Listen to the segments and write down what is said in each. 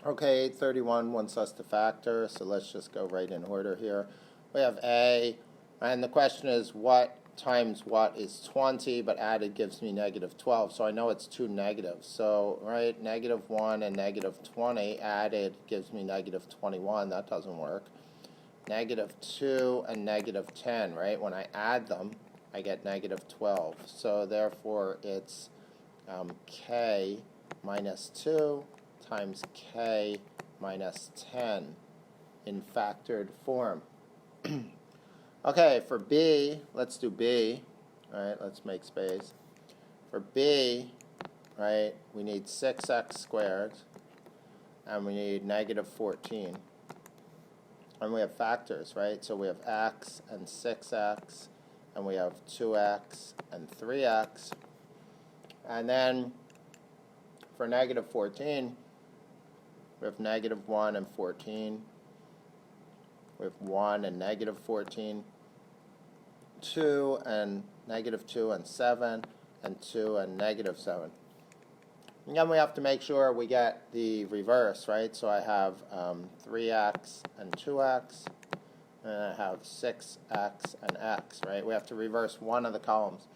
Okay, 831 wants us to factor, so let's just go right in order here. We have A, and the question is what times what is 20, but added gives me negative 12, so I know it's two negatives. So, right, negative 1 and negative 20 added gives me negative 21. That doesn't work. Negative 2 and negative 10, right? When I add them, I get negative 12. So, therefore, it's K minus 2 times K minus 10 in factored form. Okay, for B, let's do B. All right, let's make space. For B, right, we need 6x squared, and we need negative 14. And we have factors, right? So we have x and 6x, and we have 2x and 3x. And then for negative 14, we have negative 1 and 14. We have 1 and negative 14. 2 and negative 2 and 7. And 2 and negative 7. And then we have to make sure we get the reverse, right? So I have 3x and 2x. And I have 6x and x, right? We have to reverse one of the columns.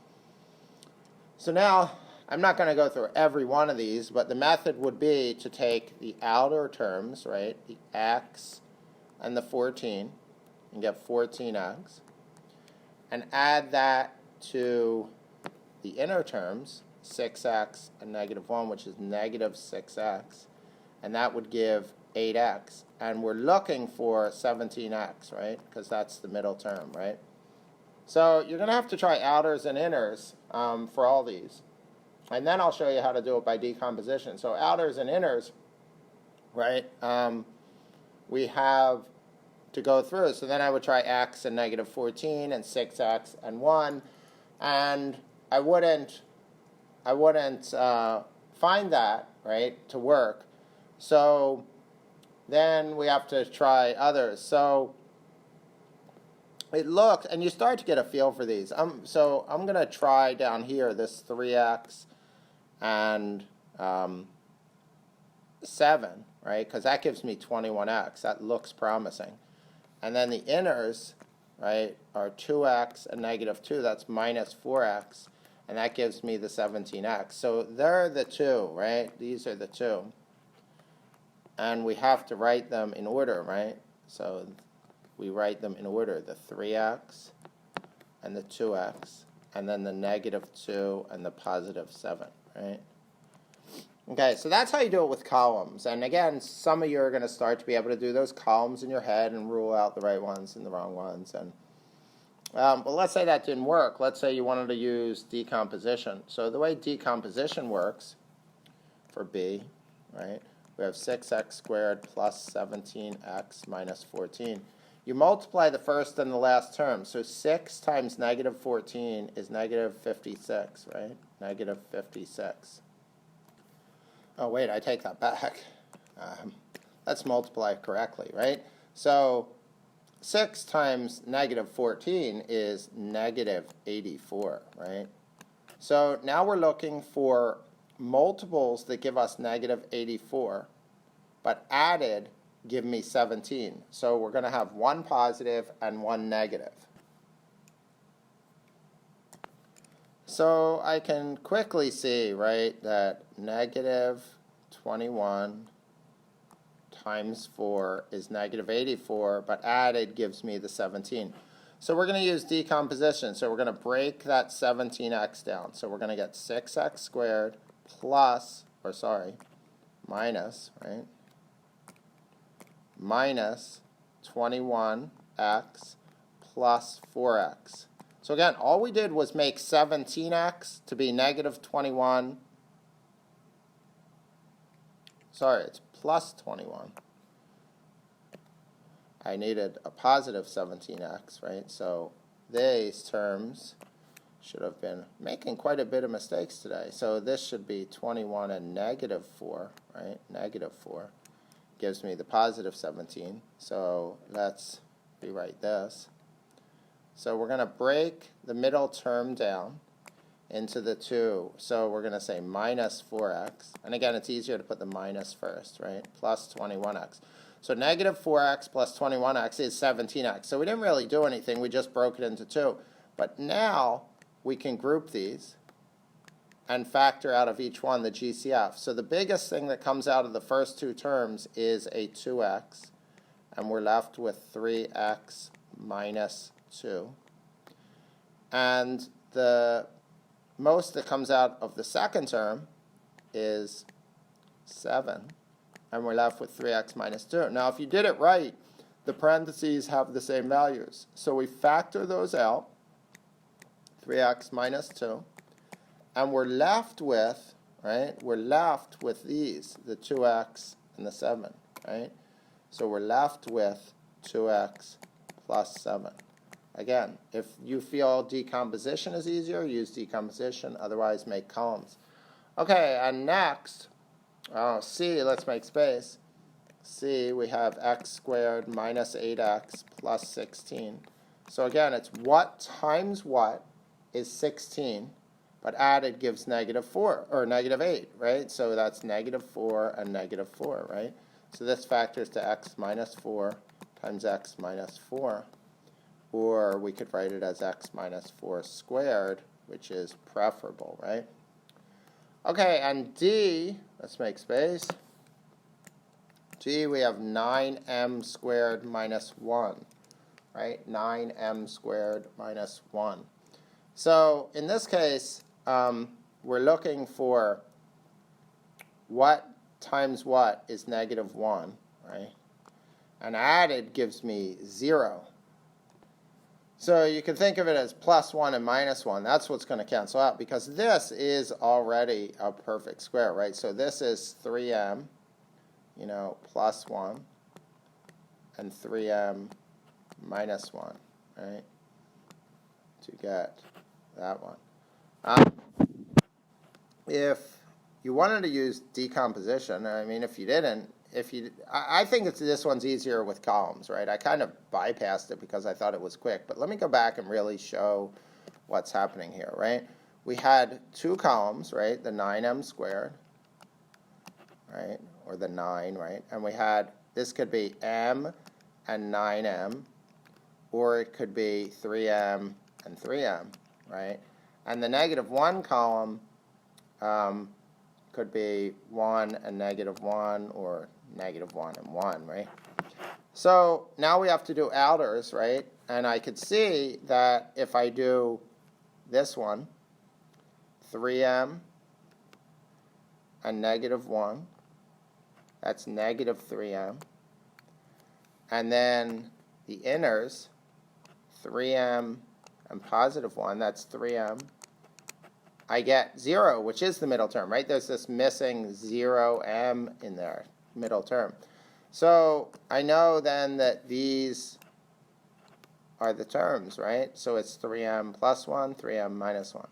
So now, I'm not going to go through every one of these, but the method would be to take the outer terms, right, the x and the 14, and get 14x, and add that to the inner terms, 6x and negative 1, which is negative 6x, and that would give 8x. And we're looking for 17x, right, because that's the middle term, right? So you're going to have to try outers and inners for all these. And then I'll show you how to do it by decomposition. So outers and inners, right, we have to go through. So then I would try x and negative 14 and 6x and 1. And I wouldn't find that, right, to work. So then we have to try others. So it looks, and you start to get a feel for these. So I'm going to try down here this 3x and 7, right? Because that gives me 21x. That looks promising. And then the inners, right, are 2x and negative 2. That's minus 4x. And that gives me the 17x. So they're the two, right? These are the two. And we have to write them in order, right? So we write them in order, the 3x and the 2x, and then the negative 2 and the positive 7, right? Okay, so that's how you do it with columns. And again, some of you are going to start to be able to do those columns in your head and rule out the right ones and the wrong ones. And but let's say that didn't work. Let's say you wanted to use decomposition. So the way decomposition works for B, right, we have 6x squared plus 17x minus 14. You multiply the first and the last term. So 6 times negative 14 is negative 56, right? Negative 56. Oh, wait, I take that back. Let's multiply correctly, right? So 6 times negative 14 is negative 84, right? So now we're looking for multiples that give us negative 84, but added give me 17. So we're going to have one positive and one negative. So I can quickly see, right, that negative 21 times 4 is negative 84, but added gives me the 17. So we're going to use decomposition. So we're going to break that 17x down. So we're going to get 6x squared plus, or sorry, minus, right, minus 21x plus 4x. So again, all we did was make 17x to be negative 21. Sorry, it's plus 21. I needed a positive 17x, right? So these terms should have been making quite a bit of mistakes today. So this should be 21 and negative 4, right? Negative 4 gives me the positive 17. So let's rewrite this. So we're going to break the middle term down. into the 2. So we're going to say minus 4x. And again, it's easier to put the minus first, right? Plus 21x. So negative 4x plus 21x is 17x. So we didn't really do anything. We just broke it into 2. But now we can group these and factor out of each one the GCF. So the biggest thing that comes out of the first 2 terms is a 2x. And we're left with 3x minus 2. And the most that comes out of the second term is 7. And we're left with 3x minus 2. Now, if you did it right, the parentheses have the same values. So we factor those out, 3x minus 2. And we're left with, right, we're left with these, the 2x and the 7, right? So we're left with 2x plus 7. Again, if you feel decomposition is easier, use decomposition. Otherwise, make columns. Okay, and next, C, let's make space. C, we have x squared minus 8x plus 16. So again, it's what times what is 16, but added gives negative 4, or negative 8, right? So that's negative 4 and negative 4, right? So this factors to x minus 4 times x minus 4. Or we could write it as x minus 4 squared, which is preferable, right? Okay, and D, let's make space. D, we have 9m squared minus 1, right? 9m squared minus 1. So in this case, we're looking for what times what is negative 1, right? And added gives me 0. So you can think of it as plus 1 and minus 1. That's what's going to cancel out because this is already a perfect square, right? So this is 3m, plus 1, and 3m minus 1, right, to get that one. If you wanted to use decomposition, I mean, if you didn't, I think this one's easier with columns, right? I kind of bypassed it because I thought it was quick, but let me go back and really show what's happening here, right? We had 2 columns, right? The 9m squared, right? Or the 9, right? And we had, this could be m and 9m, or it could be 3m and 3m, right? And the negative 1 column could be 1 and negative 1, or negative 1 and 1, right? So now we have to do outers, right? And I could see that if I do this one, 3m and negative 1, that's negative 3m. And then the inners, 3m and positive 1, that's 3m. I get 0, which is the middle term, right? There's this missing 0m in there, middle term. So I know then that these are the terms, right? So it's 3m plus 1, 3m minus 1.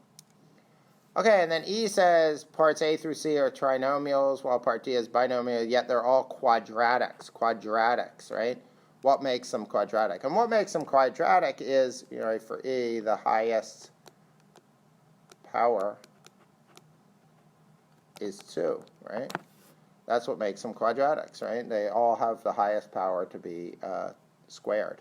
Okay, and then E says parts A through C are trinomials, while part D is binomial, yet they're all quadratics, right? What makes them quadratic? And what makes them quadratic is, for E, the highest power is 2, right? That's what makes them quadratics, right? They all have the highest power to be squared.